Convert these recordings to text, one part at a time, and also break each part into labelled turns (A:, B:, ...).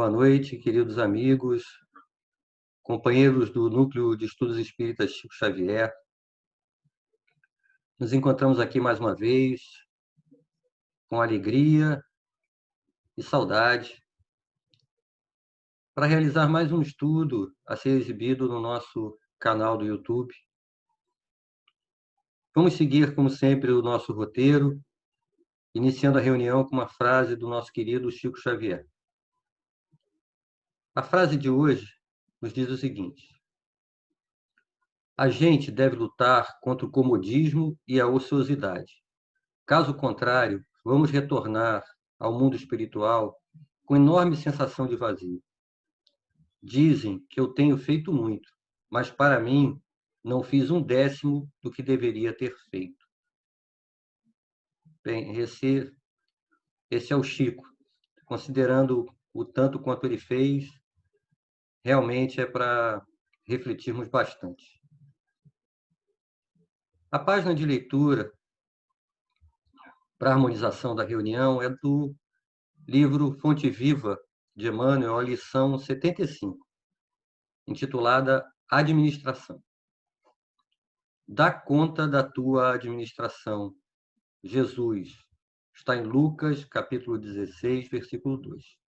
A: Boa noite, queridos amigos, companheiros do Núcleo de Estudos Espíritas Chico Xavier. Nos encontramos aqui mais uma vez, com alegria e saudade, para realizar mais um estudo a ser exibido no nosso canal do YouTube. Vamos seguir, como sempre, o nosso roteiro, iniciando a reunião com uma frase do nosso querido Chico Xavier. A frase de hoje nos diz o seguinte: a gente deve lutar contra o comodismo e a ociosidade. Caso contrário, vamos retornar ao mundo espiritual com enorme sensação de vazio. Dizem que eu tenho feito muito, mas para mim não fiz 1/10 do que deveria ter feito. Bem, esse é o Chico. Considerando o tanto quanto ele fez, realmente é para refletirmos bastante. A página de leitura para a harmonização da reunião é do livro Fonte Viva, de Emmanuel, a lição 75, intitulada Administração. Dá conta da tua administração, Jesus. Está em Lucas, capítulo 16, versículo 2.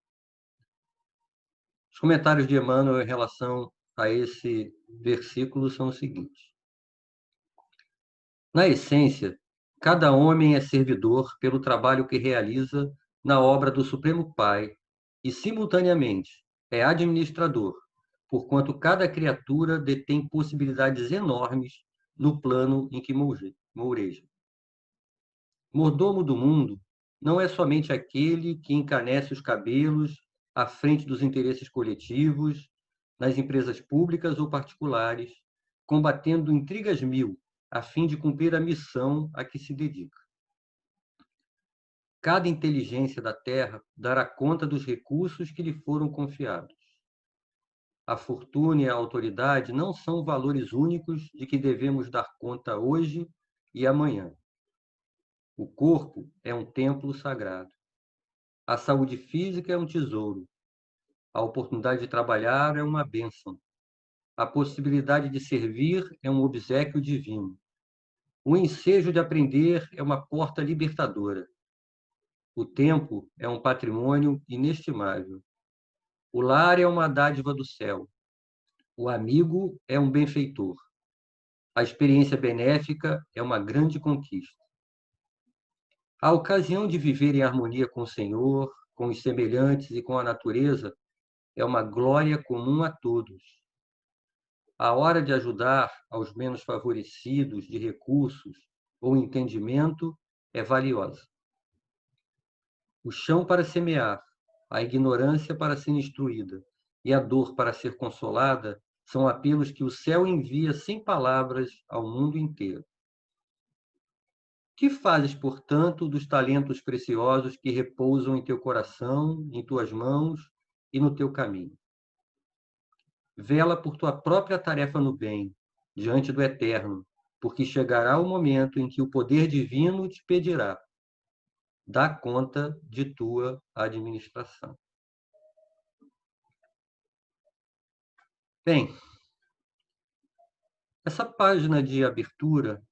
A: Os comentários de Emmanuel em relação a esse versículo são os seguintes. Na essência, cada homem é servidor pelo trabalho que realiza na obra do Supremo Pai e, simultaneamente, é administrador, porquanto cada criatura detém possibilidades enormes no plano em que moureja. Mordomo do mundo não é somente aquele que encanece os cabelos à frente dos interesses coletivos, nas empresas públicas ou particulares, combatendo intrigas mil, a fim de cumprir a missão a que se dedica. Cada inteligência da Terra dará conta dos recursos que lhe foram confiados. A fortuna e a autoridade não são valores únicos de que devemos dar conta hoje e amanhã. O corpo é um templo sagrado. A saúde física é um tesouro. A oportunidade de trabalhar é uma bênção. A possibilidade de servir é um obséquio divino. O ensejo de aprender é uma porta libertadora. O tempo é um patrimônio inestimável. O lar é uma dádiva do céu. O amigo é um benfeitor. A experiência benéfica é uma grande conquista. A ocasião de viver em harmonia com o Senhor, com os semelhantes e com a natureza é uma glória comum a todos. A hora de ajudar aos menos favorecidos de recursos ou entendimento é valiosa. O chão para semear, a ignorância para ser instruída e a dor para ser consolada são apelos que o céu envia sem palavras ao mundo inteiro. Que fazes, portanto, dos talentos preciosos que repousam em teu coração, em tuas mãos e no teu caminho? Vela por tua própria tarefa no bem, diante do Eterno, porque chegará o momento em que o poder divino te pedirá: dá conta de tua administração. Bem, essa página de abertura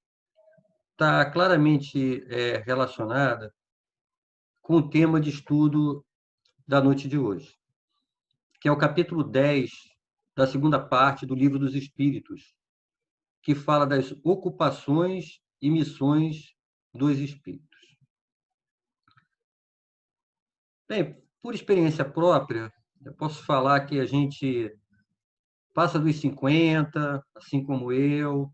A: está claramente relacionada com o tema de estudo da noite de hoje, que é o capítulo 10 da segunda parte do Livro dos Espíritos, que fala das ocupações e missões dos espíritos. Bem, por experiência própria, eu posso falar que a gente passa dos 50, assim como eu,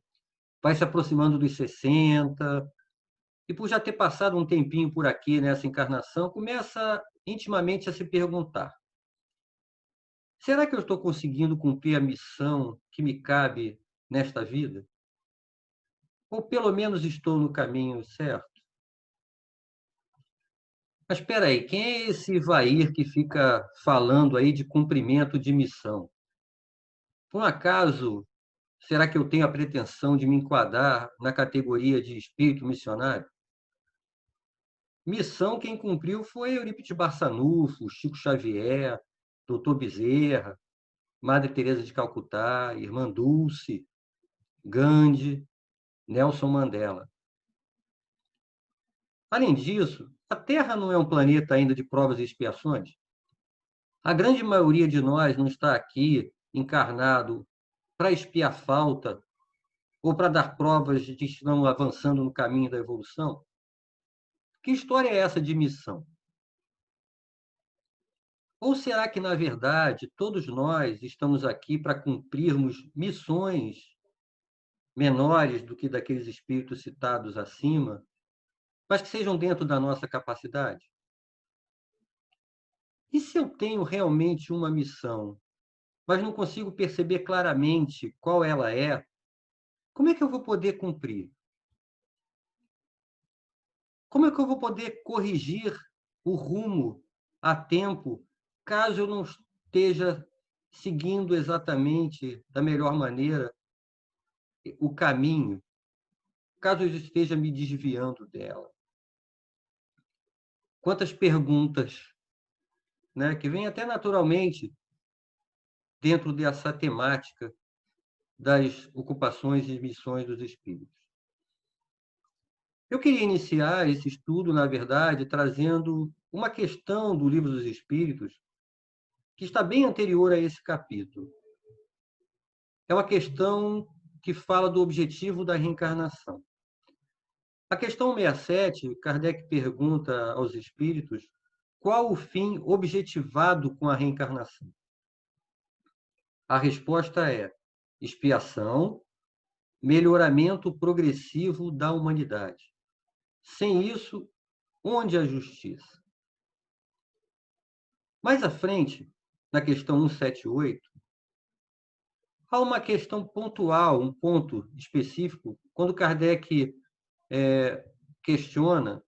A: vai se aproximando dos 60, e por já ter passado um tempinho por aqui nessa encarnação, começa intimamente a se perguntar: será que eu estou conseguindo cumprir a missão que me cabe nesta vida? Ou pelo menos estou no caminho certo? Mas espera aí, quem é esse Vair que fica falando aí de cumprimento de missão? Por um acaso, será que eu tenho a pretensão de me enquadrar na categoria de espírito missionário? Missão quem cumpriu foi Eurípides Barçanufo, Chico Xavier, Dr. Bezerra, Madre Teresa de Calcutá, Irmã Dulce, Gandhi, Nelson Mandela. Além disso, a Terra não é um planeta ainda de provas e expiações? A grande maioria de nós não está aqui encarnado para expiar falta ou para dar provas de que estão avançando no caminho da evolução? Que história é essa de missão? Ou será que, na verdade, todos nós estamos aqui para cumprirmos missões menores do que daqueles espíritos citados acima, mas que sejam dentro da nossa capacidade? E se eu tenho realmente uma missão, mas não consigo perceber claramente qual ela é, como é que eu vou poder cumprir? Como é que eu vou poder corrigir o rumo a tempo, caso eu não esteja seguindo exatamente da melhor maneira o caminho, caso eu esteja me desviando dela? Quantas perguntas, né, que vêm até naturalmente dentro dessa temática das ocupações e missões dos espíritos. Eu queria iniciar esse estudo, na verdade, trazendo uma questão do Livro dos Espíritos que está bem anterior a esse capítulo. É uma questão que fala do objetivo da reencarnação. A questão 67, Kardec pergunta aos espíritos qual o fim objetivado com a reencarnação. A resposta é expiação, melhoramento progressivo da humanidade. Sem isso, onde a justiça? Mais à frente, na questão 178, há uma questão pontual, um ponto específico, quando Kardec questiona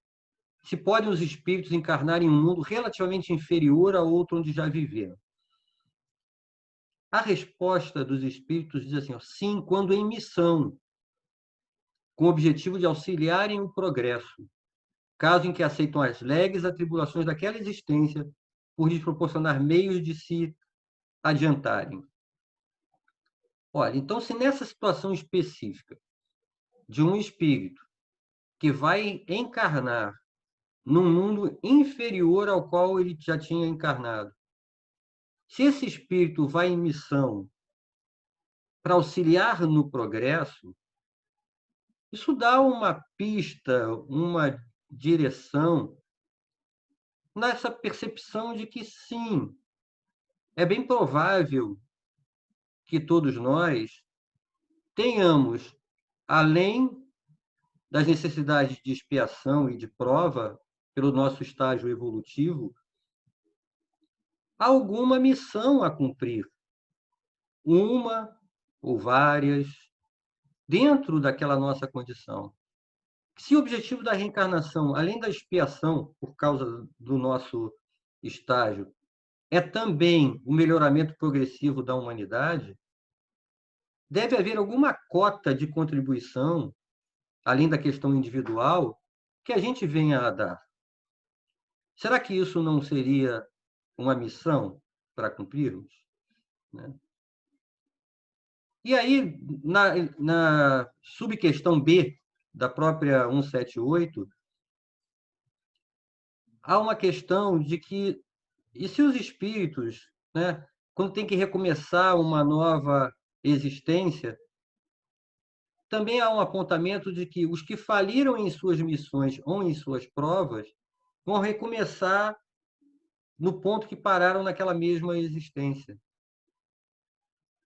A: se podem os espíritos encarnar em um mundo relativamente inferior a outro onde já viveram. A resposta dos espíritos diz assim: ó, sim, quando em missão, com o objetivo de auxiliarem o progresso, caso em que aceitam as leves atribulações daquela existência por lhes proporcionar meios de se adiantarem. Olha, então, se nessa situação específica de um espírito que vai encarnar num mundo inferior ao qual ele já tinha encarnado, se esse espírito vai em missão para auxiliar no progresso, isso dá uma pista, uma direção nessa percepção de que, sim, é bem provável que todos nós tenhamos, além das necessidades de expiação e de prova pelo nosso estágio evolutivo, alguma missão a cumprir, uma ou várias, dentro daquela nossa condição. Se o objetivo da reencarnação, além da expiação por causa do nosso estágio, é também o melhoramento progressivo da humanidade, deve haver alguma cota de contribuição, além da questão individual, que a gente venha a dar. Será que isso não seria uma missão para cumprirmos? Né? E aí, na subquestão B da própria 178, há uma questão de que, e se os espíritos, né, quando tem que recomeçar uma nova existência, também há um apontamento de que os que faliram em suas missões ou em suas provas vão recomeçar no ponto que pararam naquela mesma existência.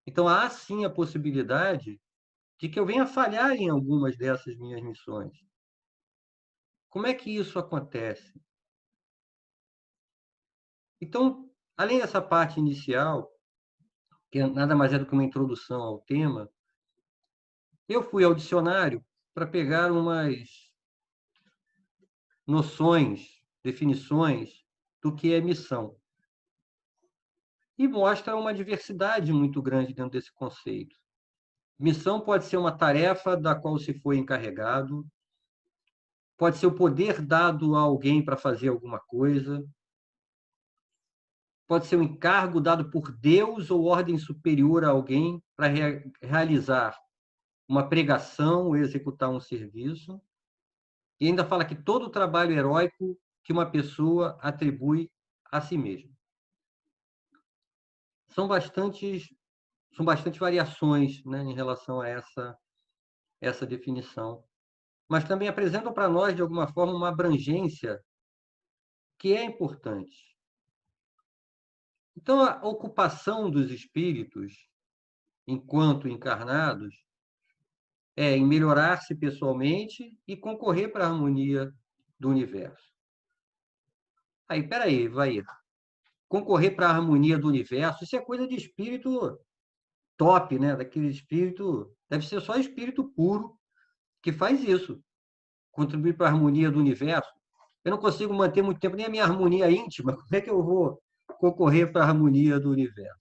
A: Então, há sim a possibilidade de que eu venha falhar em algumas dessas minhas missões. Como é que isso acontece? Então, além dessa parte inicial, que nada mais é do que uma introdução ao tema, eu fui ao dicionário para pegar umas noções, definições do que é missão. E mostra uma diversidade muito grande dentro desse conceito. Missão pode ser uma tarefa da qual se foi encarregado, pode ser o poder dado a alguém para fazer alguma coisa, pode ser um encargo dado por Deus ou ordem superior a alguém para realizar uma pregação ou executar um serviço. E ainda fala que todo o trabalho heróico que uma pessoa atribui a si mesma. São bastante variações, né, em relação a essa definição. Mas também apresentam para nós, de alguma forma, uma abrangência que é importante. Então, a ocupação dos espíritos, enquanto encarnados, é em melhorar-se pessoalmente e concorrer para a harmonia do universo. Aí, peraí, vai. Concorrer para a harmonia do universo, isso é coisa de espírito top, né? Daquele espírito, deve ser só espírito puro que faz isso, contribuir para a harmonia do universo. Eu não consigo manter muito tempo nem a minha harmonia íntima, como é que eu vou concorrer para a harmonia do universo?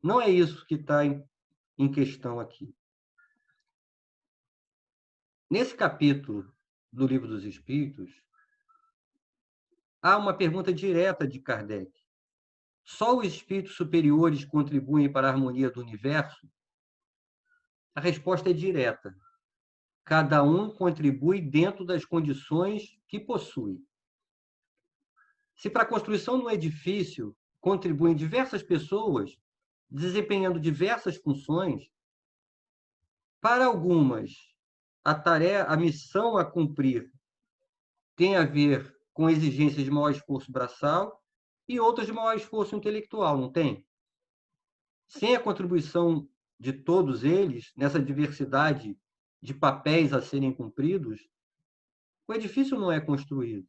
A: Não é isso que está em questão aqui. Nesse capítulo do Livro dos Espíritos, há uma pergunta direta de Kardec. Só os espíritos superiores contribuem para a harmonia do universo? A resposta é direta. Cada um contribui dentro das condições que possui. Se para a construção de um edifício contribuem diversas pessoas, desempenhando diversas funções, para algumas, a missão a cumprir tem a ver com exigências de maior esforço braçal e outras de maior esforço intelectual, não tem? Sem a contribuição de todos eles, nessa diversidade de papéis a serem cumpridos, o edifício não é construído.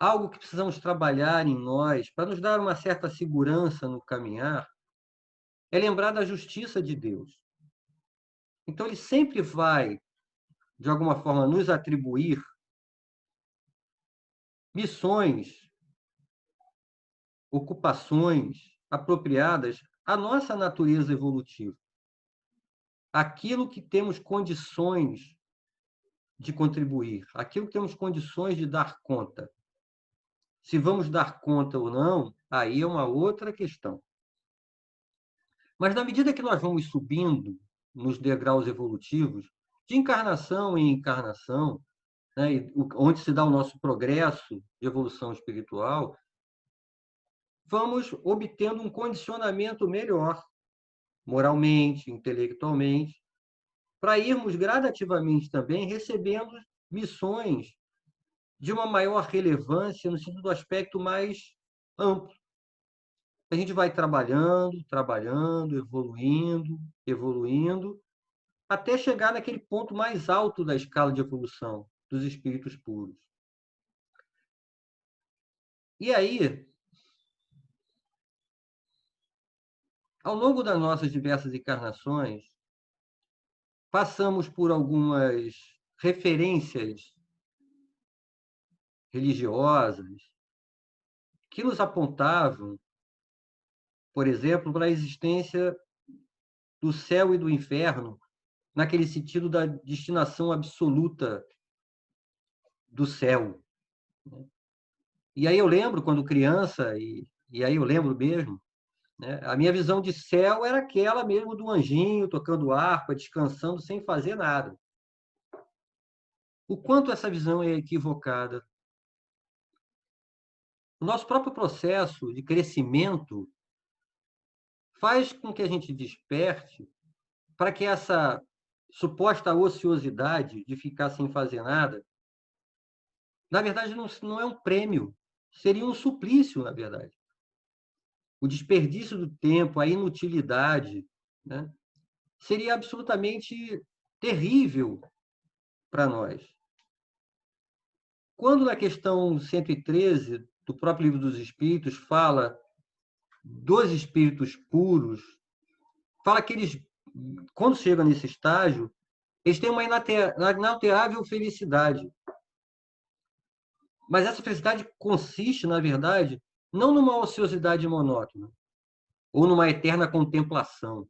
A: Algo que precisamos trabalhar em nós para nos dar uma certa segurança no caminhar é lembrar da justiça de Deus. Então, ele sempre vai, de alguma forma, nos atribuir missões, ocupações apropriadas à nossa natureza evolutiva. Aquilo que temos condições de contribuir, aquilo que temos condições de dar conta. Se vamos dar conta ou não, aí é uma outra questão. Mas, na medida que nós vamos subindo nos degraus evolutivos, de encarnação em encarnação, né, onde se dá o nosso progresso de evolução espiritual, vamos obtendo um condicionamento melhor, moralmente, intelectualmente, para irmos gradativamente também recebendo missões de uma maior relevância no sentido do aspecto mais amplo. A gente vai trabalhando, evoluindo, até chegar naquele ponto mais alto da escala de evolução dos espíritos puros. E aí, ao longo das nossas diversas encarnações, passamos por algumas referências religiosas que nos apontavam, por exemplo, para a existência do céu e do inferno, naquele sentido da destinação absoluta do céu. E aí eu lembro, quando criança, e aí eu lembro mesmo, né, a minha visão de céu era aquela mesmo do anjinho tocando harpa, descansando, sem fazer nada. O quanto essa visão é equivocada. O nosso próprio processo de crescimento faz com que a gente desperte para que essa suposta ociosidade de ficar sem fazer nada, na verdade, não é um prêmio, seria um suplício, na verdade. O desperdício do tempo, a inutilidade, né, seria absolutamente terrível para nós. Quando na questão 113 do próprio Livro dos Espíritos fala dos espíritos puros, fala que eles, quando chegam nesse estágio, eles têm uma inalterável felicidade. Mas essa felicidade consiste, na verdade, não numa ociosidade monótona ou numa eterna contemplação,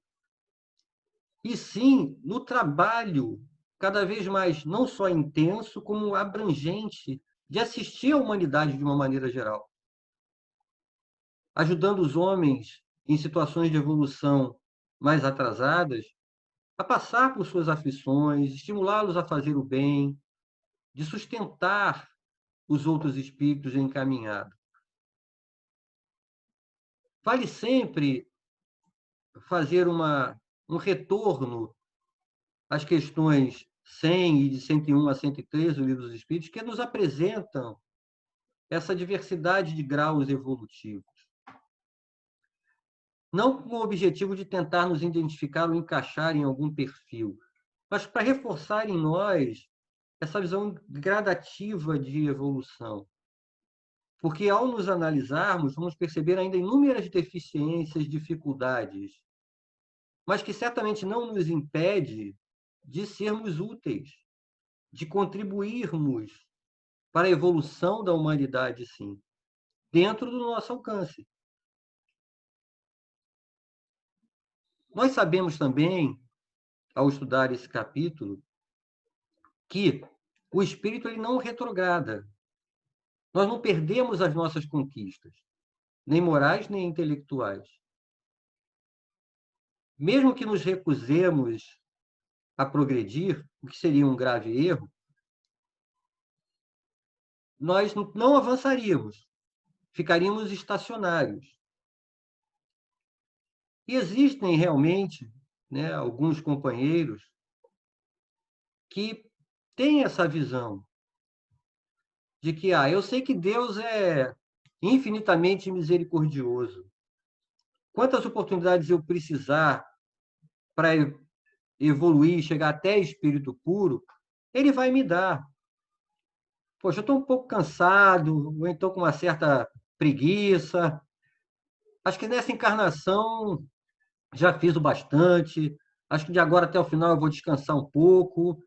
A: e sim no trabalho cada vez mais não só intenso, como abrangente de assistir a humanidade de uma maneira geral, ajudando os homens em situações de evolução mais atrasadas a passar por suas aflições, estimulá-los a fazer o bem, de sustentar os outros espíritos em caminhada. Vale sempre fazer um retorno às questões 100 e de 101 a 103 do Livro dos Espíritos, que nos apresentam essa diversidade de graus evolutivos. Não com o objetivo de tentar nos identificar ou encaixar em algum perfil, mas para reforçar em nós essa visão gradativa de evolução. Porque, ao nos analisarmos, vamos perceber ainda inúmeras deficiências, dificuldades, mas que certamente não nos impede de sermos úteis, de contribuirmos para a evolução da humanidade, sim, dentro do nosso alcance. Nós sabemos também, ao estudar esse capítulo, que o espírito ele não retrograda. Nós não perdemos as nossas conquistas, nem morais, nem intelectuais. Mesmo que nos recusemos a progredir, o que seria um grave erro, nós não avançaríamos, ficaríamos estacionários. E existem realmente, né, alguns companheiros que têm essa visão de que eu sei que Deus é infinitamente misericordioso. Quantas oportunidades eu precisar para evoluir, chegar até espírito puro, ele vai me dar. Poxa, eu estou um pouco cansado, ou então com uma certa preguiça. Acho que nessa encarnação já fiz o bastante. Acho que de agora até o final eu vou descansar um pouco.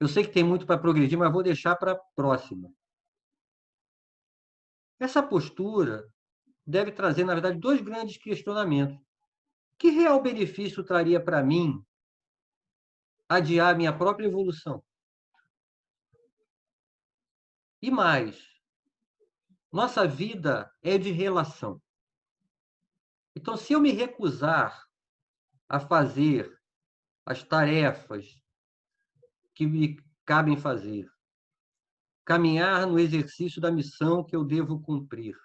A: Eu sei que tem muito para progredir, mas vou deixar para a próxima. Essa postura deve trazer, na verdade, dois grandes questionamentos. Que real benefício traria para mim adiar minha própria evolução? E mais, nossa vida é de relação. Então, se eu me recusar a fazer as tarefas que me cabem fazer, caminhar no exercício da missão que eu devo cumprir,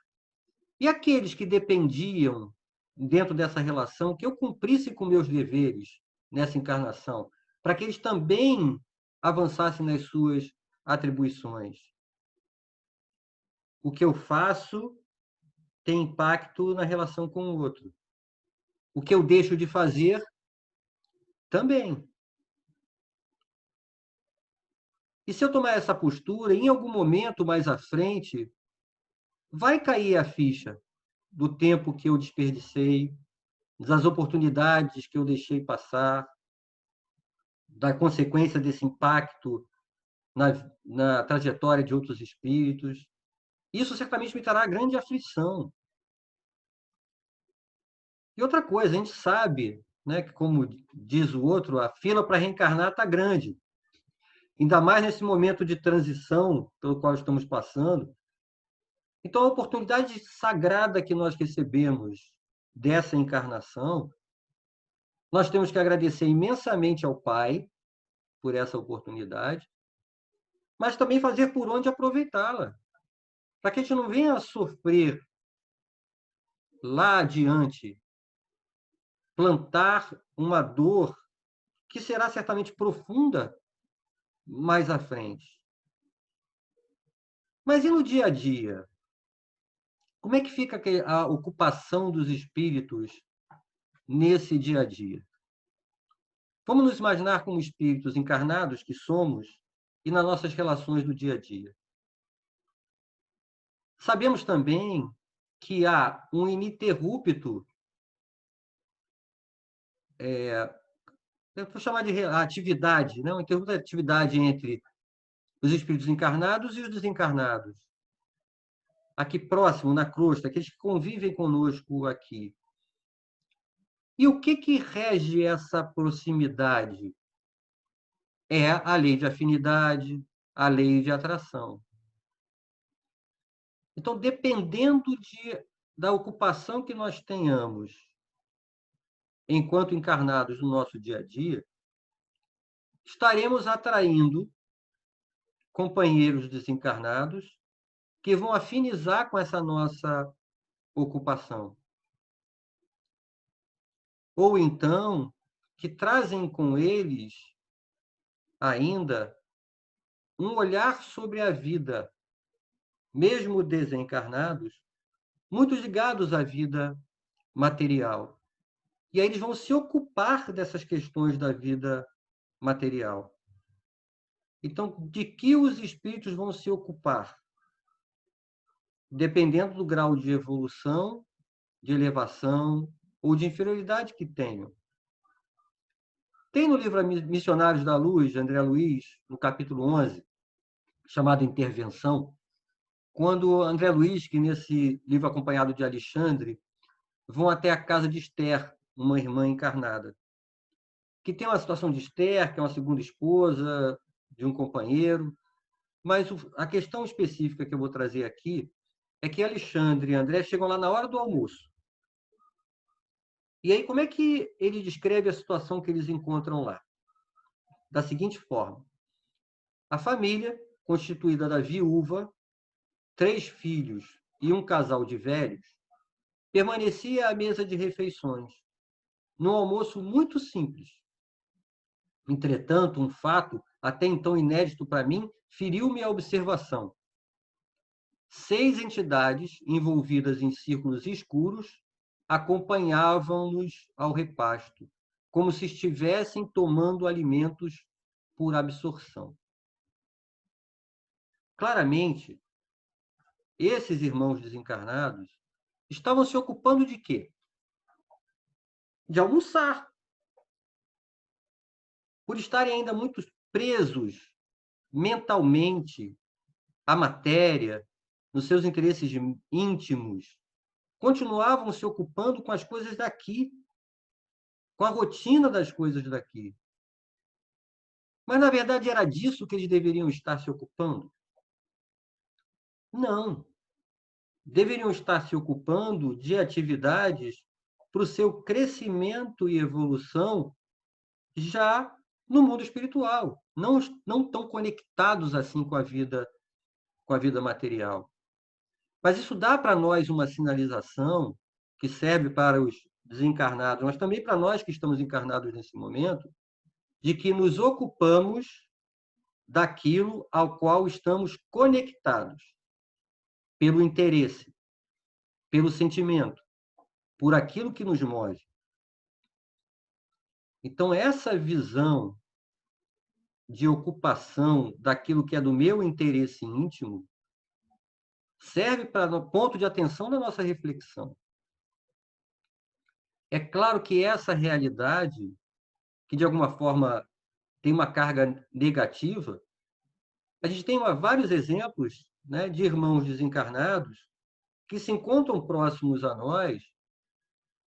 A: e aqueles que dependiam, dentro dessa relação, que eu cumprisse com meus deveres nessa encarnação, para que eles também avançassem nas suas atribuições. O que eu faço tem impacto na relação com o outro. O que eu deixo de fazer também. E se eu tomar essa postura, em algum momento mais à frente, vai cair a ficha do tempo que eu desperdicei, das oportunidades que eu deixei passar, da consequência desse impacto na trajetória de outros espíritos. Isso certamente me trará grande aflição. E outra coisa, a gente sabe, né, que, como diz o outro, a fila para reencarnar está grande. Ainda mais nesse momento de transição pelo qual estamos passando. Então, a oportunidade sagrada que nós recebemos dessa encarnação, nós temos que agradecer imensamente ao Pai por essa oportunidade, mas também fazer por onde aproveitá-la, para que a gente não venha a sofrer lá adiante, plantar uma dor que será certamente profunda mais à frente. Mas e no dia a dia? Como é que fica a ocupação dos espíritos nesse dia a dia? Vamos nos imaginar como espíritos encarnados que somos e nas nossas relações do dia a dia. Sabemos também que há um ininterrupto, eu vou chamar de atividade, né? Uma ininterrupta atividade entre os espíritos encarnados e os desencarnados. Aqui próximo, na crosta, aqueles que convivem conosco aqui. E o que rege essa proximidade? É a lei de afinidade, a lei de atração. Então, dependendo da ocupação que nós tenhamos enquanto encarnados no nosso dia a dia, estaremos atraindo companheiros desencarnados que vão afinizar com essa nossa ocupação. Ou então, que trazem com eles ainda um olhar sobre a vida, mesmo desencarnados, muito ligados à vida material. E aí eles vão se ocupar dessas questões da vida material. Então, de que os espíritos vão se ocupar? Dependendo do grau de evolução, de elevação ou de inferioridade que tenham. Tem no livro Missionários da Luz, de André Luiz, no capítulo 11, chamado Intervenção, quando André Luiz, que nesse livro acompanhado de Alexandre, vão até a casa de Esther, uma irmã encarnada, que tem uma situação de Esther, que é uma segunda esposa de um companheiro, mas a questão específica que eu vou trazer aqui é que Alexandre e André chegam lá na hora do almoço. E aí, como é que ele descreve a situação que eles encontram lá? Da seguinte forma: a família, constituída da viúva, 3 filhos e um casal de velhos, permanecia à mesa de refeições, num almoço muito simples. Entretanto, um fato, até então inédito para mim, feriu-me a observação. 6 entidades, envolvidas em círculos escuros, acompanhavam-nos ao repasto, como se estivessem tomando alimentos por absorção. Claramente, esses irmãos desencarnados estavam se ocupando de quê? De almoçar. Por estarem ainda muito presos mentalmente à matéria, nos seus interesses íntimos, continuavam se ocupando com as coisas daqui, com a rotina das coisas daqui. Mas, na verdade, era disso que eles deveriam estar se ocupando? Não. Deveriam estar se ocupando de atividades para o seu crescimento e evolução já no mundo espiritual, não tão conectados assim com a vida material. Mas isso dá para nós uma sinalização que serve para os desencarnados, mas também para nós que estamos encarnados nesse momento, de que nos ocupamos daquilo ao qual estamos conectados, pelo interesse, pelo sentimento, por aquilo que nos move. Então, essa visão de ocupação daquilo que é do meu interesse íntimo serve para ponto de atenção da nossa reflexão. É claro que essa realidade, que de alguma forma tem uma carga negativa, a gente tem vários exemplos, né, de irmãos desencarnados que se encontram próximos a nós,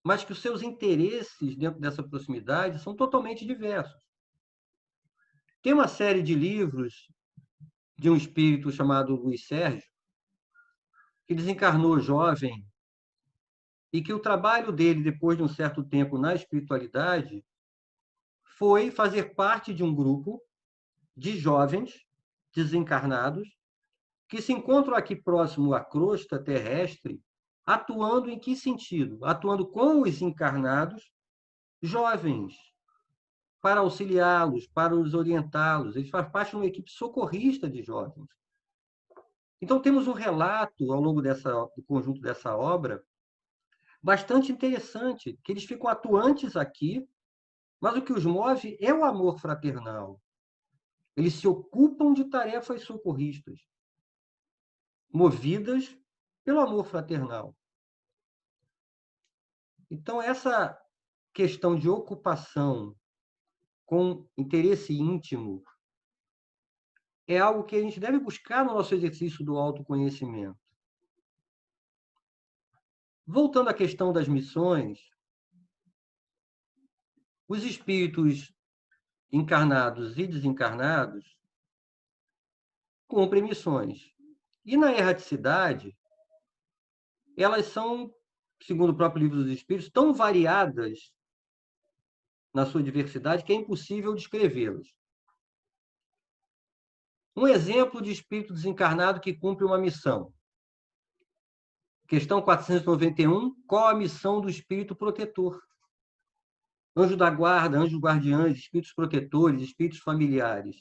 A: mas que os seus interesses dentro dessa proximidade são totalmente diversos. Tem uma série de livros de um espírito chamado Luiz Sérgio, que desencarnou jovem e que o trabalho dele, depois de um certo tempo na espiritualidade, foi fazer parte de um grupo de jovens desencarnados que se encontram aqui próximo à crosta terrestre, atuando em que sentido? Atuando com os encarnados jovens, para auxiliá-los, para os orientá-los. Eles fazem parte de uma equipe socorrista de jovens. Então, temos um relato, ao longo do conjunto dessa obra, bastante interessante, que eles ficam atuantes aqui, mas o que os move é o amor fraternal. Eles se ocupam de tarefas socorristas, movidas pelo amor fraternal. Então, essa questão de ocupação com interesse íntimo é algo que a gente deve buscar no nosso exercício do autoconhecimento. Voltando à questão das missões, os espíritos encarnados e desencarnados cumprem missões. E na erraticidade, elas são, segundo o próprio Livro dos Espíritos, tão variadas na sua diversidade que é impossível descrevê-las. Um exemplo de espírito desencarnado que cumpre uma missão. Questão 491, qual a missão do espírito protetor? Anjo da guarda, anjos guardiães, espíritos protetores, espíritos familiares.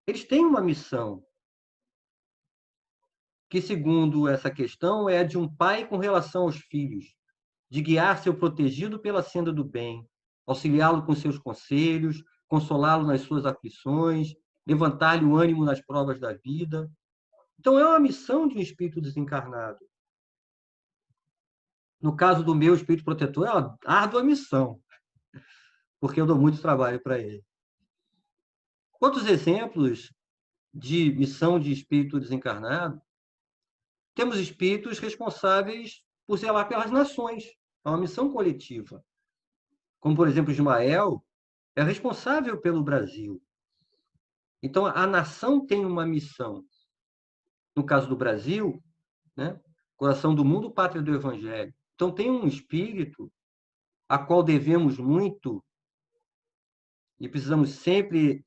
A: Eles têm uma missão, que, segundo essa questão, é a de um pai com relação aos filhos, de guiar seu protegido pela senda do bem, auxiliá-lo com seus conselhos, consolá-lo nas suas aflições, levantar-lhe o ânimo nas provas da vida. Então, é uma missão de um espírito desencarnado. No caso do meu espírito protetor, é uma árdua missão, porque eu dou muito trabalho para ele. Outros exemplos de missão de espírito desencarnado, temos espíritos responsáveis por zelar pelas nações, é uma missão coletiva. Como, por exemplo, Ismael é responsável pelo Brasil. Então, a nação tem uma missão. No caso do Brasil, né? Coração do mundo, pátria do Evangelho. Então, tem um espírito a qual devemos muito e precisamos sempre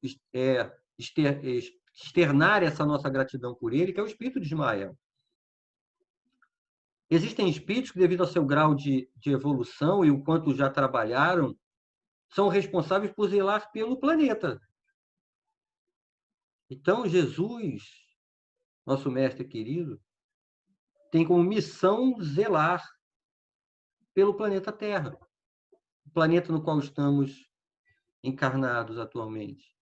A: externar essa nossa gratidão por ele, que é o espírito de Ismael. Existem espíritos que, devido ao seu grau de evolução e o quanto já trabalharam, são responsáveis por zelar pelo planeta. Então, Jesus, nosso mestre querido, tem como missão zelar pelo planeta Terra, o planeta no qual estamos encarnados atualmente.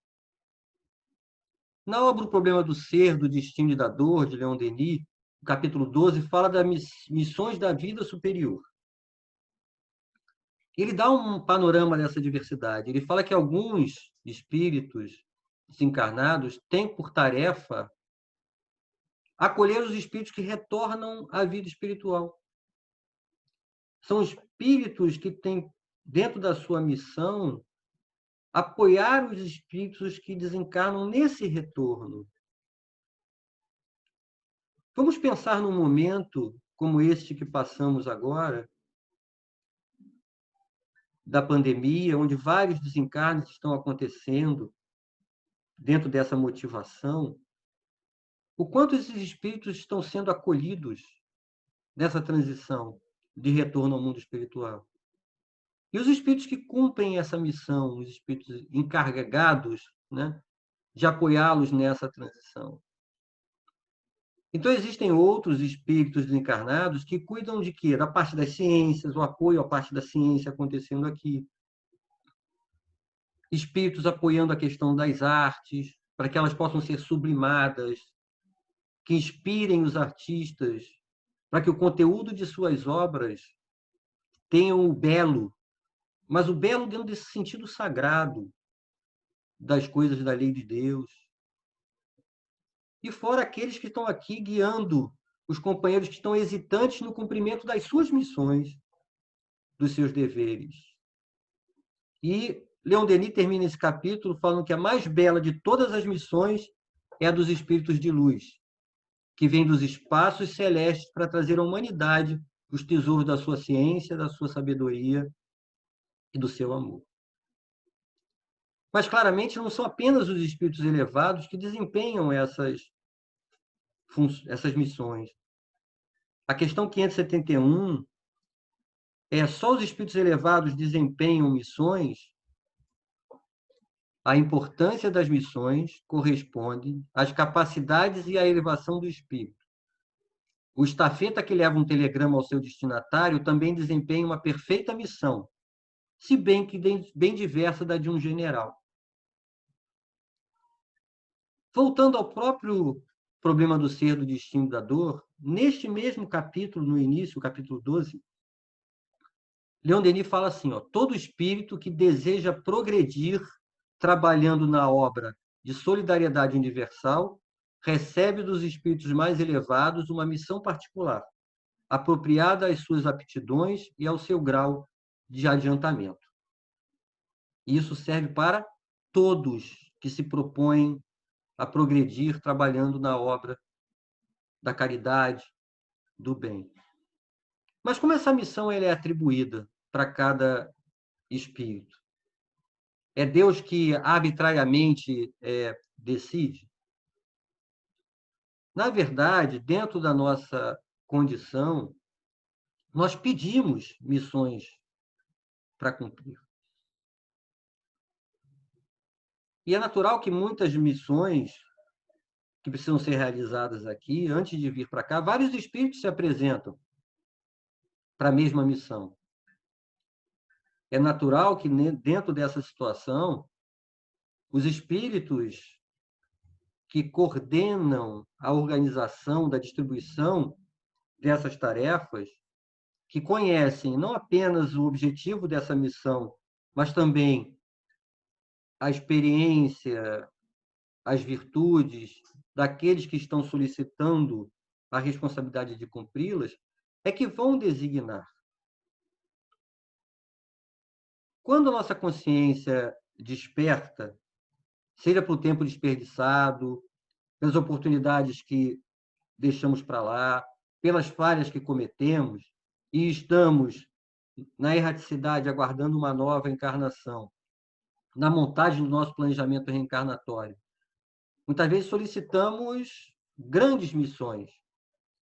A: Na obra O Problema do Ser, do Destino e da Dor, de Leon Denis, o capítulo 12 fala das missões da vida superior. Ele dá um panorama dessa diversidade. Ele fala que alguns espíritos desencarnados têm por tarefa acolher os espíritos que retornam à vida espiritual. São espíritos que têm, dentro da sua missão, apoiar os espíritos que desencarnam nesse retorno. Vamos pensar num momento como este que passamos agora, da pandemia, onde vários desencarnes estão acontecendo dentro dessa motivação, o quanto esses espíritos estão sendo acolhidos nessa transição de retorno ao mundo espiritual. E os espíritos que cumprem essa missão, os espíritos encarregados, né, de apoiá-los nessa transição. Então, existem outros espíritos desencarnados que cuidam de quê? Da parte das ciências, o apoio à parte da ciência acontecendo aqui. Espíritos apoiando a questão das artes, para que elas possam ser sublimadas, que inspirem os artistas, para que o conteúdo de suas obras tenha o belo, mas o belo dentro desse sentido sagrado das coisas da lei de Deus. E fora aqueles que estão aqui guiando os companheiros que estão hesitantes no cumprimento das suas missões, dos seus deveres. E Leon Denis termina esse capítulo falando que a mais bela de todas as missões é a dos espíritos de luz, que vem dos espaços celestes para trazer à humanidade os tesouros da sua ciência, da sua sabedoria e do seu amor. Mas, claramente, não são apenas os espíritos elevados que desempenham essas missões. A questão 571 é: só os espíritos elevados desempenham missões? A importância das missões corresponde às capacidades e à elevação do espírito. O estafeta que leva um telegrama ao seu destinatário também desempenha uma perfeita missão, se bem que bem diversa da de um general. Voltando ao próprio problema do ser, do destino, da dor, neste mesmo capítulo, no início, o capítulo 12, Leon Denis fala assim, todo espírito que deseja progredir trabalhando na obra de solidariedade universal recebe dos espíritos mais elevados uma missão particular, apropriada às suas aptidões e ao seu grau de adiantamento. Isso serve para todos que se propõem a progredir trabalhando na obra da caridade, do bem. Mas como essa missão ela é atribuída para cada espírito? É Deus que arbitrariamente decide? Na verdade, dentro da nossa condição, nós pedimos missões para cumprir. E é natural que muitas missões que precisam ser realizadas aqui, antes de vir para cá, vários espíritos se apresentam para a mesma missão. É natural que, dentro dessa situação, os espíritos que coordenam a organização da distribuição dessas tarefas, que conhecem não apenas o objetivo dessa missão, mas também a experiência, as virtudes daqueles que estão solicitando a responsabilidade de cumpri-las, é que vão designar. Quando a nossa consciência desperta, seja pelo tempo desperdiçado, pelas oportunidades que deixamos para lá, pelas falhas que cometemos, e estamos na erraticidade aguardando uma nova encarnação, na montagem do nosso planejamento reencarnatório. Muitas vezes solicitamos grandes missões,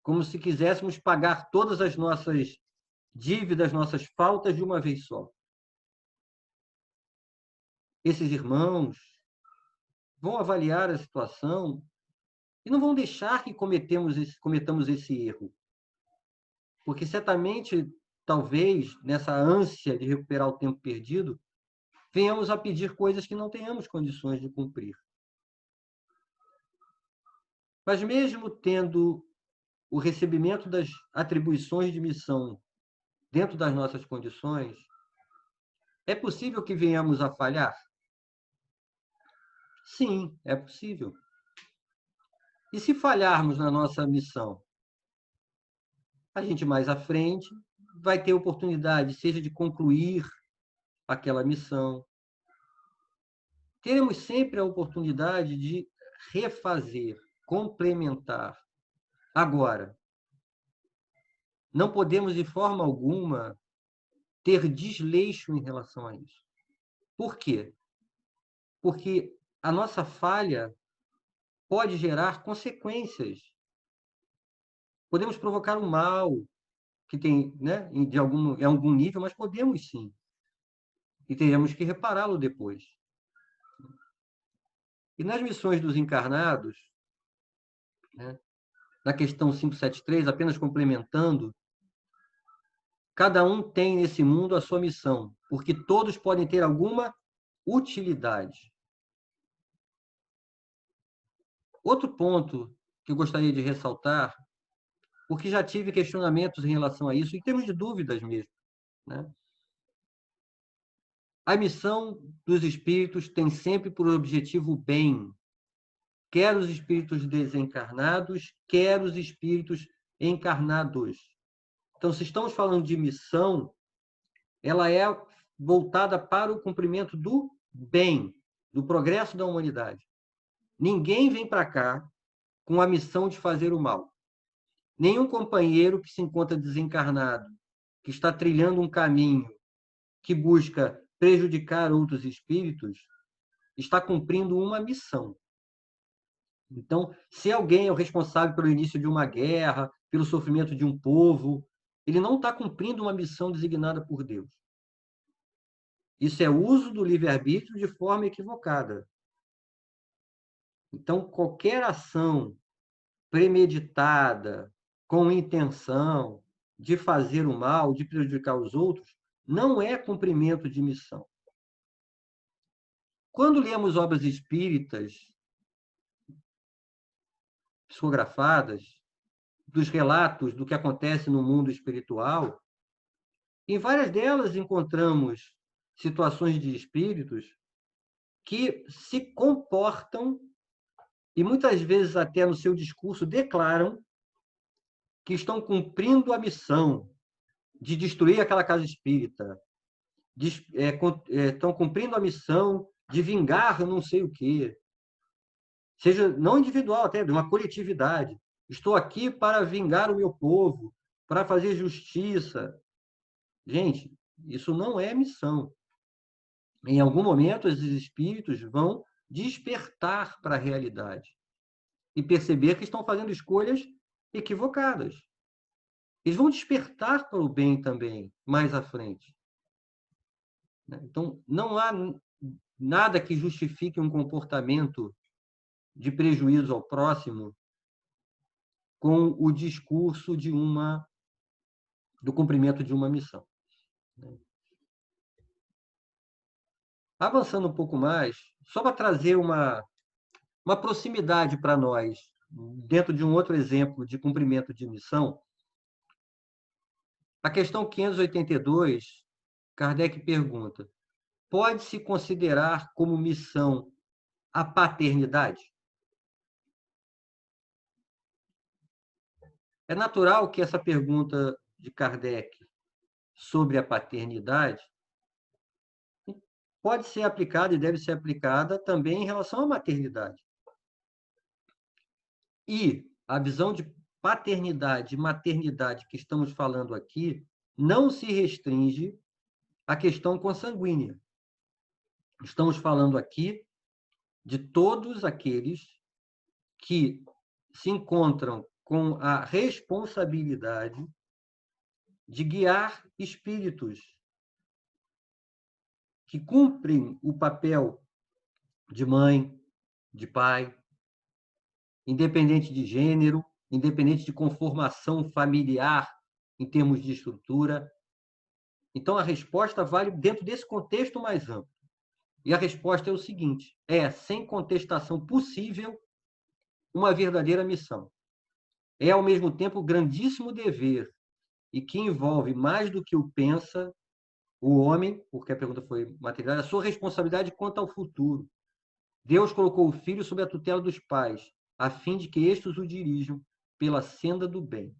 A: como se quiséssemos pagar todas as nossas dívidas, nossas faltas de uma vez só. Esses irmãos vão avaliar a situação e não vão deixar que cometamos esse erro. Porque certamente, talvez, nessa ânsia de recuperar o tempo perdido, venhamos a pedir coisas que não tenhamos condições de cumprir. Mas mesmo tendo o recebimento das atribuições de missão dentro das nossas condições, é possível que venhamos a falhar? Sim, é possível. E se falharmos na nossa missão? A gente mais à frente vai ter oportunidade, seja de concluir aquela missão. Teremos sempre a oportunidade de refazer, complementar. Agora, não podemos de forma alguma ter desleixo em relação a isso. Por quê? Porque a nossa falha pode gerar consequências. Podemos provocar um mal que tem, né, em algum nível, mas podemos sim. E teremos que repará-lo depois. E nas missões dos encarnados, né, na questão 573, apenas complementando, cada um tem nesse mundo a sua missão, porque todos podem ter alguma utilidade. Outro ponto que eu gostaria de ressaltar, porque já tive questionamentos em relação a isso, em termos de dúvidas mesmo, né? A missão dos espíritos tem sempre por objetivo o bem, quer os espíritos desencarnados, quer os espíritos encarnados. Então, se estamos falando de missão, ela é voltada para o cumprimento do bem, do progresso da humanidade. Ninguém vem para cá com a missão de fazer o mal. Nenhum companheiro que se encontra desencarnado, que está trilhando um caminho que busca prejudicar outros espíritos, está cumprindo uma missão. Então, se alguém é o responsável pelo início de uma guerra, pelo sofrimento de um povo, ele não está cumprindo uma missão designada por Deus. Isso é uso do livre-arbítrio de forma equivocada. Então, qualquer ação premeditada, com intenção de fazer o mal, de prejudicar os outros, não é cumprimento de missão. Quando lemos obras espíritas psicografadas, dos relatos do que acontece no mundo espiritual, em várias delas encontramos situações de espíritos que se comportam e muitas vezes até no seu discurso declaram que estão cumprindo a missão de destruir aquela casa espírita, estão cumprindo a missão de vingar não sei o quê, seja não individual, até de uma coletividade. Estou aqui para vingar o meu povo, para fazer justiça. Gente, isso não é missão. Em algum momento, esses espíritos vão despertar para a realidade e perceber que estão fazendo escolhas equivocadas. Eles vão despertar para o bem também, mais à frente. Então, não há nada que justifique um comportamento de prejuízo ao próximo com o discurso do cumprimento de uma missão. Avançando um pouco mais, só para trazer uma proximidade para nós, dentro de um outro exemplo de cumprimento de missão, a questão 582, Kardec pergunta: pode-se considerar como missão a paternidade? É natural que essa pergunta de Kardec sobre a paternidade pode ser aplicada e deve ser aplicada também em relação à maternidade. E a visão de paternidade e maternidade que estamos falando aqui não se restringe à questão consanguínea. Estamos falando aqui de todos aqueles que se encontram com a responsabilidade de guiar espíritos que cumprem o papel de mãe, de pai, independente de gênero, independente de conformação familiar em termos de estrutura. Então, a resposta vale dentro desse contexto mais amplo. E a resposta é o seguinte: é, sem contestação possível, uma verdadeira missão. É, ao mesmo tempo, grandíssimo dever e que envolve mais do que o pensa o homem, porque a pergunta foi material, a sua responsabilidade quanto ao futuro. Deus colocou o filho sob a tutela dos pais, a fim de que estes o dirijam pela senda do bem.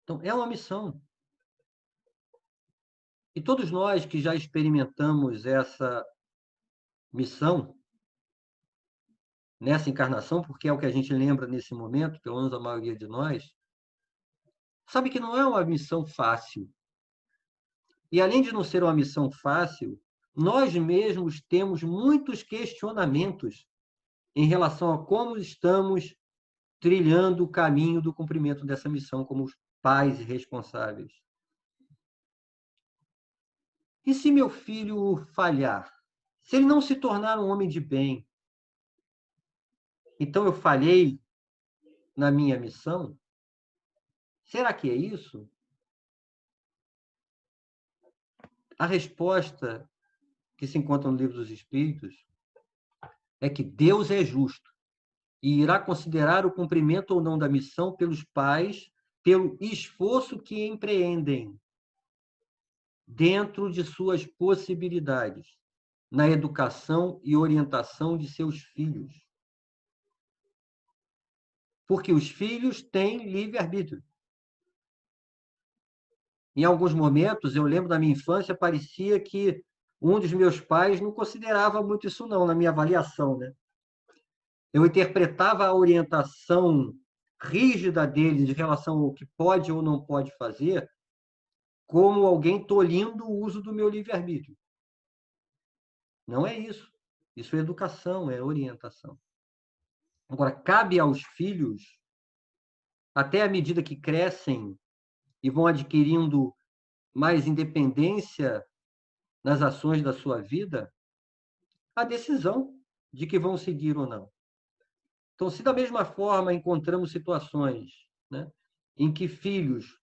A: Então, é uma missão. E todos nós que já experimentamos essa missão, nessa encarnação, porque é o que a gente lembra nesse momento, pelo menos a maioria de nós, sabe que não é uma missão fácil. E, além de não ser uma missão fácil, nós mesmos temos muitos questionamentos em relação a como estamos trilhando o caminho do cumprimento dessa missão como os pais responsáveis. E se meu filho falhar? Se ele não se tornar um homem de bem, então eu falhei na minha missão? Será que é isso? A resposta que se encontra no Livro dos Espíritos é que Deus é justo e irá considerar o cumprimento ou não da missão pelos pais, pelo esforço que empreendem dentro de suas possibilidades, na educação e orientação de seus filhos. Porque os filhos têm livre-arbítrio. Em alguns momentos, eu lembro da minha infância, parecia que um dos meus pais não considerava muito isso não, na minha avaliação, né? Eu interpretava a orientação rígida dele de relação ao que pode ou não pode fazer como alguém tolhindo o uso do meu livre-arbítrio. Não é isso. Isso é educação, é orientação. Agora, cabe aos filhos, até à medida que crescem e vão adquirindo mais independência nas ações da sua vida, a decisão de que vão seguir ou não. Então, se da mesma forma encontramos situações, né, em que filhos,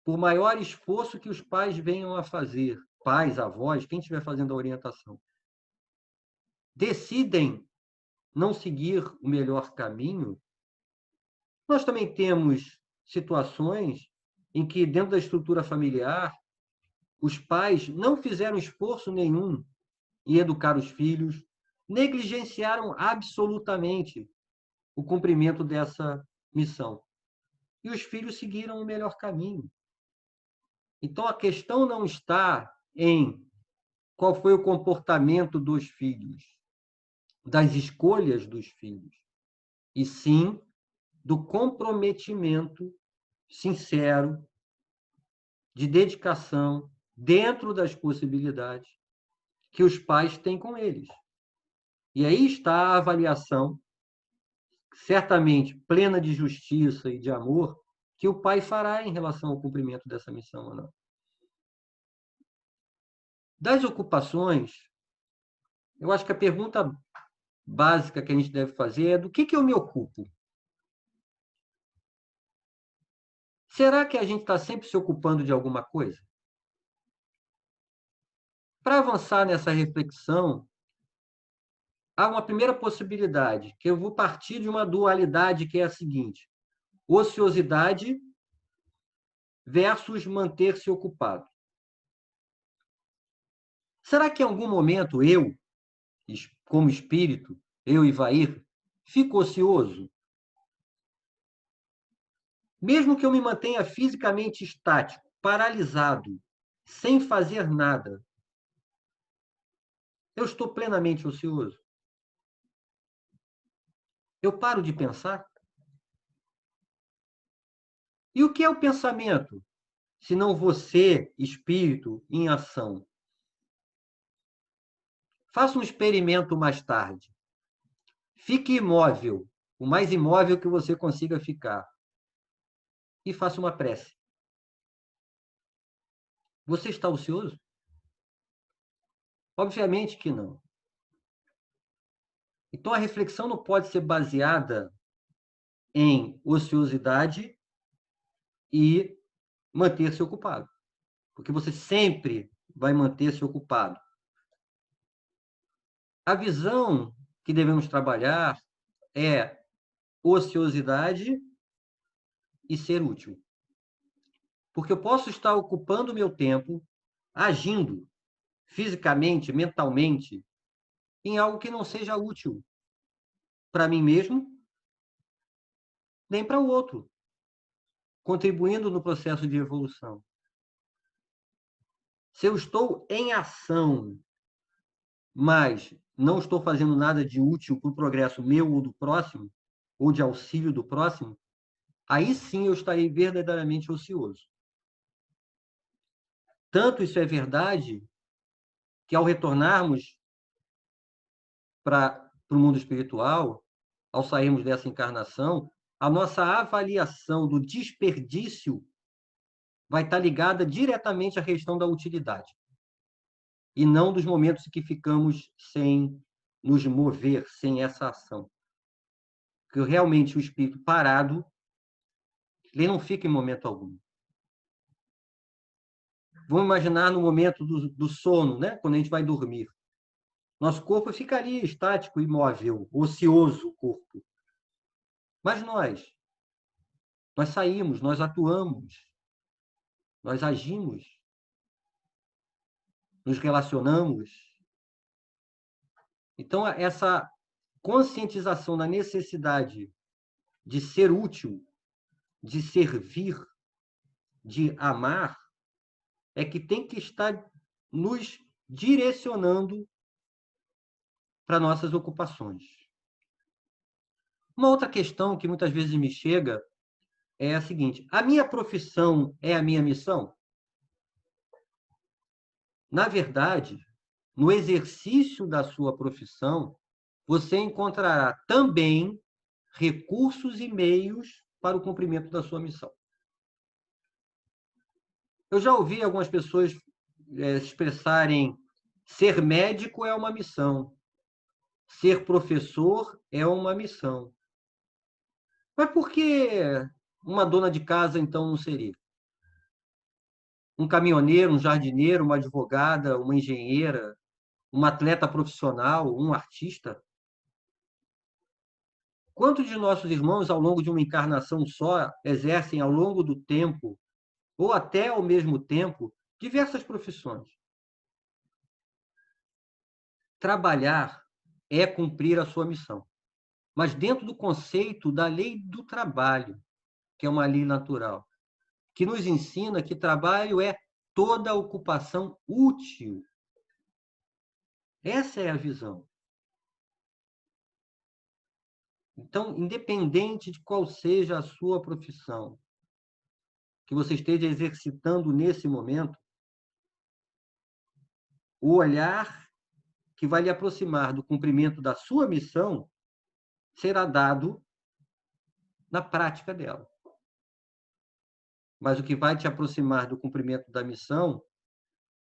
A: por maior esforço que os pais venham a fazer, pais, avós, quem estiver fazendo a orientação, decidem não seguir o melhor caminho, nós também temos situações em que, dentro da estrutura familiar, os pais não fizeram esforço nenhum em educar os filhos, negligenciaram absolutamente o cumprimento dessa missão. E os filhos seguiram o melhor caminho. Então, a questão não está em qual foi o comportamento dos filhos, das escolhas dos filhos, e sim do comprometimento sincero, de dedicação, dentro das possibilidades que os pais têm com eles. E aí está a avaliação, certamente plena de justiça e de amor, que o pai fará em relação ao cumprimento dessa missão ou não. Das ocupações, eu acho que a pergunta básica que a gente deve fazer é do que eu me ocupo? Será que a gente está sempre se ocupando de alguma coisa? Para avançar nessa reflexão, há uma primeira possibilidade, que eu vou partir de uma dualidade que é a seguinte: ociosidade versus manter-se ocupado. Será que em algum momento eu, como espírito, eu, Ivair, fico ocioso? Mesmo que eu me mantenha fisicamente estático, paralisado, sem fazer nada, eu estou plenamente ocioso? Eu paro de pensar? E o que é o pensamento, se não você, espírito, em ação? Faça um experimento mais tarde. Fique imóvel, o mais imóvel que você consiga ficar, e faça uma prece. Você está ocioso? Obviamente que não. Então, a reflexão não pode ser baseada em ociosidade e manter-se ocupado, porque você sempre vai manter-se ocupado. A visão que devemos trabalhar é ociosidade e ser útil. Porque eu posso estar ocupando o meu tempo, agindo fisicamente, mentalmente, em algo que não seja útil para mim mesmo, nem para o outro, contribuindo no processo de evolução. Se eu estou em ação, mas não estou fazendo nada de útil para o progresso meu ou do próximo, ou de auxílio do próximo, aí sim eu estarei verdadeiramente ocioso. Tanto isso é verdade que, ao retornarmos para o mundo espiritual, ao sairmos dessa encarnação, a nossa avaliação do desperdício vai estar ligada diretamente à questão da utilidade, e não dos momentos em que ficamos sem nos mover, sem essa ação. Porque realmente o espírito parado, ele não fica em momento algum. Vamos imaginar no momento do sono, né? Quando a gente vai dormir. Nosso corpo ficaria estático, imóvel, ocioso o corpo. Mas nós saímos, nós atuamos, nós agimos, nos relacionamos. Então, essa conscientização da necessidade de ser útil, de servir, de amar, é que tem que estar nos direcionando para nossas ocupações. Uma outra questão que muitas vezes me chega é a seguinte: a minha profissão é a minha missão? Na verdade, no exercício da sua profissão, você encontrará também recursos e meios para o cumprimento da sua missão. Eu já ouvi algumas pessoas expressarem: ser médico é uma missão, ser professor é uma missão. Mas por que uma dona de casa, então, não seria? Um caminhoneiro, um jardineiro, uma advogada, uma engenheira, uma atleta profissional, um artista? Quantos de nossos irmãos, ao longo de uma encarnação só, exercem ao longo do tempo, ou até ao mesmo tempo, diversas profissões? Trabalhar é cumprir a sua missão, mas dentro do conceito da lei do trabalho, que é uma lei natural, que nos ensina que trabalho é toda ocupação útil. Essa é a visão. Então, independente de qual seja a sua profissão, que você esteja exercitando nesse momento, o olhar que vai lhe aproximar do cumprimento da sua missão será dado na prática dela. Mas o que vai te aproximar do cumprimento da missão,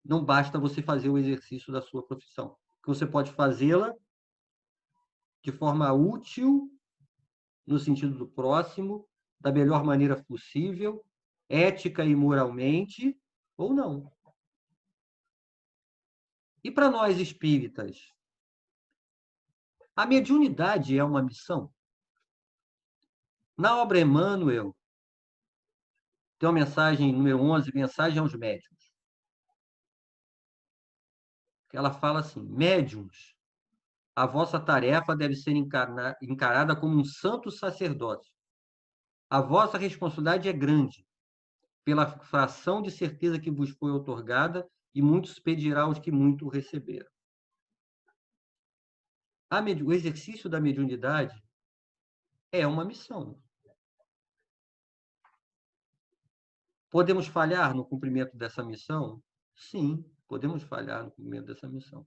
A: não basta você fazer o exercício da sua profissão. Você pode fazê-la de forma útil, no sentido do próximo, da melhor maneira possível, ética e moralmente, ou não. E para nós espíritas, a mediunidade é uma missão? Na obra Emmanuel, tem uma mensagem, número 11, Mensagem aos Médiuns. Ela fala assim: médiuns, a vossa tarefa deve ser encarada como um santo sacerdócio. A vossa responsabilidade é grande, pela fração de certeza que vos foi outorgada, e muitos pedirá aos que muito receberam. O exercício da mediunidade é uma missão. Podemos falhar no cumprimento dessa missão? Sim, podemos falhar no cumprimento dessa missão.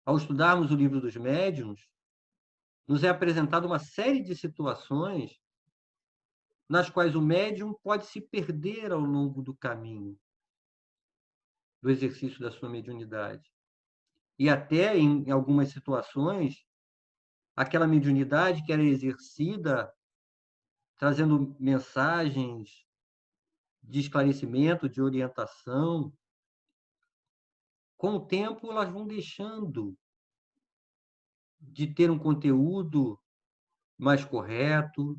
A: Ao estudarmos o livro dos médiuns, nos é apresentada uma série de situações nas quais o médium pode se perder ao longo do caminho do exercício da sua mediunidade. E até, em algumas situações, aquela mediunidade que era exercida trazendo mensagens de esclarecimento, de orientação, com o tempo elas vão deixando de ter um conteúdo mais correto.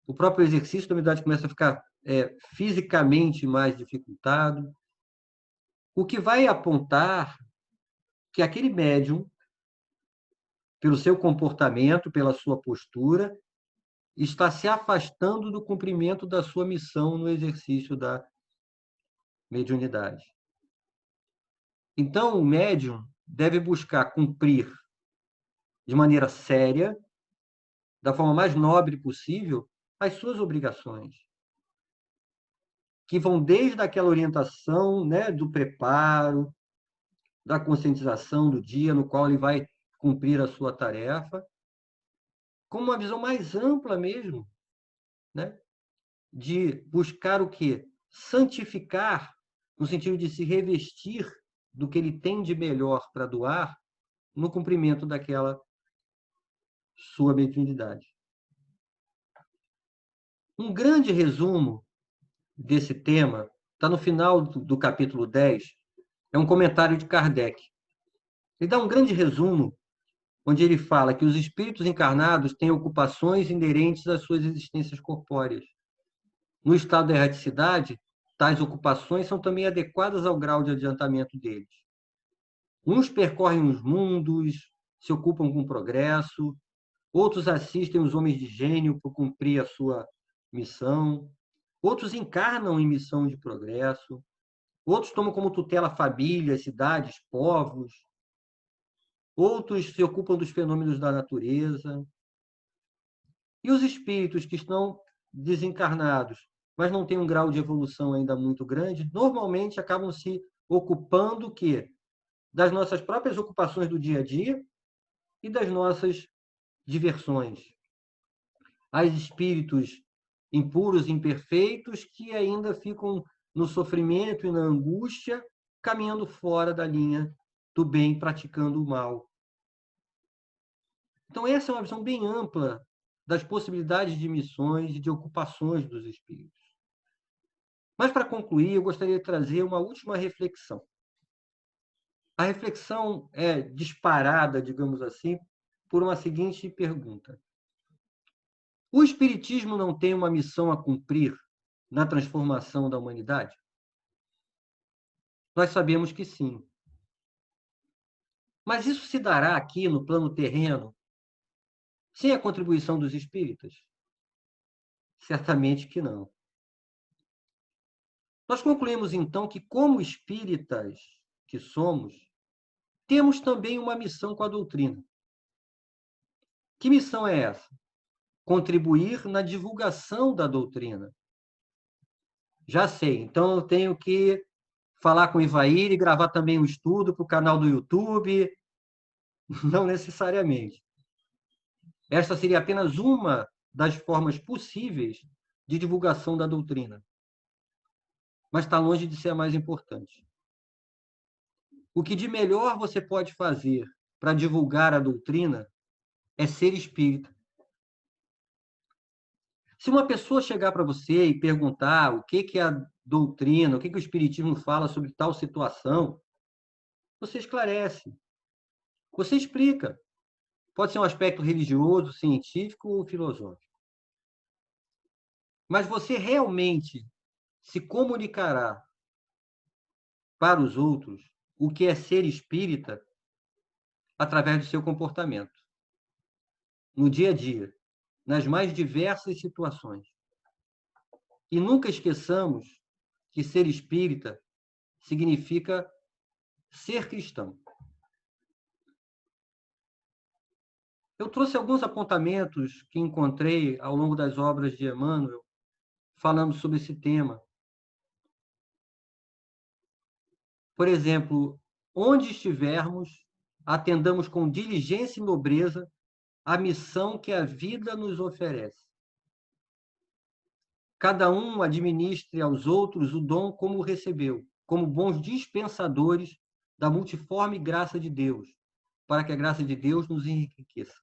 A: O próprio exercício da mediunidade começa a ficar fisicamente mais dificultado, o que vai apontar que aquele médium, pelo seu comportamento, pela sua postura, está se afastando do cumprimento da sua missão no exercício da mediunidade. Então, o médium deve buscar cumprir de maneira séria, da forma mais nobre possível, as suas obrigações, que vão desde aquela orientação, né, do preparo, da conscientização do dia no qual ele vai cumprir a sua tarefa, com uma visão mais ampla mesmo, né, de buscar o quê? Santificar, no sentido de se revestir do que ele tem de melhor para doar no cumprimento daquela sua mediunidade. Um grande resumo desse tema está no final do capítulo 10, é um comentário de Kardec. Ele dá um grande resumo, onde ele fala que os espíritos encarnados têm ocupações inerentes às suas existências corpóreas. No estado da erraticidade, tais ocupações são também adequadas ao grau de adiantamento deles. Uns percorrem os mundos, se ocupam com o progresso, outros assistem os homens de gênio por cumprir a sua missão, outros encarnam em missão de progresso, outros tomam como tutela famílias, cidades, povos, outros se ocupam dos fenômenos da natureza. E os espíritos que estão desencarnados, mas não têm um grau de evolução ainda muito grande, normalmente acabam se ocupando o quê? Das nossas próprias ocupações do dia a dia e das nossas diversões. Há espíritos impuros, imperfeitos, que ainda ficam no sofrimento e na angústia, caminhando fora da linha do bem, praticando o mal. Então, essa é uma visão bem ampla das possibilidades de missões e de ocupações dos espíritos. Mas, para concluir, eu gostaria de trazer uma última reflexão. A reflexão é disparada, digamos assim, por uma seguinte pergunta: o Espiritismo não tem uma missão a cumprir na transformação da humanidade? Nós sabemos que sim. Mas isso se dará aqui no plano terreno sem a contribuição dos espíritas? Certamente que não. Nós concluímos, então, que, como espíritas que somos, temos também uma missão com a doutrina. Que missão é essa? contribuir na divulgação da doutrina. Já sei, então eu tenho que falar com o Ivair e gravar também um estudo para o canal do YouTube? Não necessariamente. Esta seria apenas uma das formas possíveis de divulgação da doutrina, mas está longe de ser a mais importante. O que de melhor você pode fazer para divulgar a doutrina é ser espírita. Se uma pessoa chegar para você e perguntar o que é a doutrina, o que o Espiritismo fala sobre tal situação, você esclarece, você explica. Pode ser um aspecto religioso, científico ou filosófico. Mas você realmente se comunicará para os outros o que é ser espírita através do seu comportamento, no dia a dia, nas mais diversas situações. E nunca esqueçamos que ser espírita significa ser cristão. Eu trouxe alguns apontamentos que encontrei ao longo das obras de Emmanuel, falando sobre esse tema. Por exemplo, onde estivermos, atendamos com diligência e nobreza a missão que a vida nos oferece. Cada um administre aos outros o dom como o recebeu, como bons dispensadores da multiforme graça de Deus, para que a graça de Deus nos enriqueça.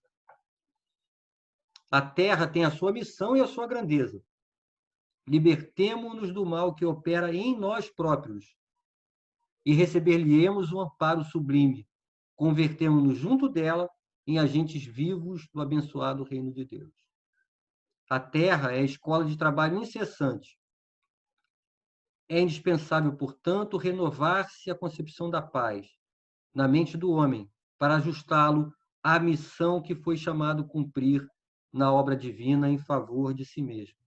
A: A terra tem a sua missão e a sua grandeza. Libertemo-nos do mal que opera em nós próprios e receber-lhe-emos um amparo sublime. Convertemo-nos junto dela em agentes vivos do abençoado reino de Deus. A terra é a escola de trabalho incessante. É indispensável, portanto, renovar-se a concepção da paz na mente do homem para ajustá-lo à missão que foi chamado cumprir na obra divina em favor de si mesmo.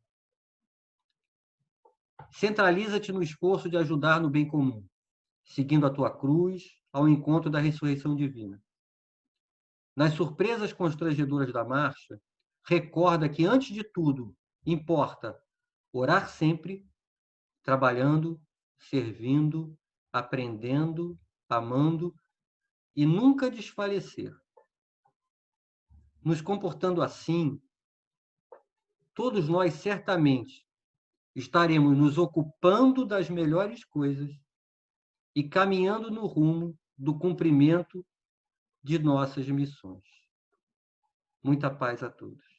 A: Centraliza-te no esforço de ajudar no bem comum, seguindo a tua cruz ao encontro da ressurreição divina. Nas surpresas constrangedoras da marcha, recorda que, antes de tudo, importa orar sempre, trabalhando, servindo, aprendendo, amando e nunca desfalecer. Nos comportando assim, todos nós certamente estaremos nos ocupando das melhores coisas e caminhando no rumo do cumprimento de nossas missões. Muita paz a todos.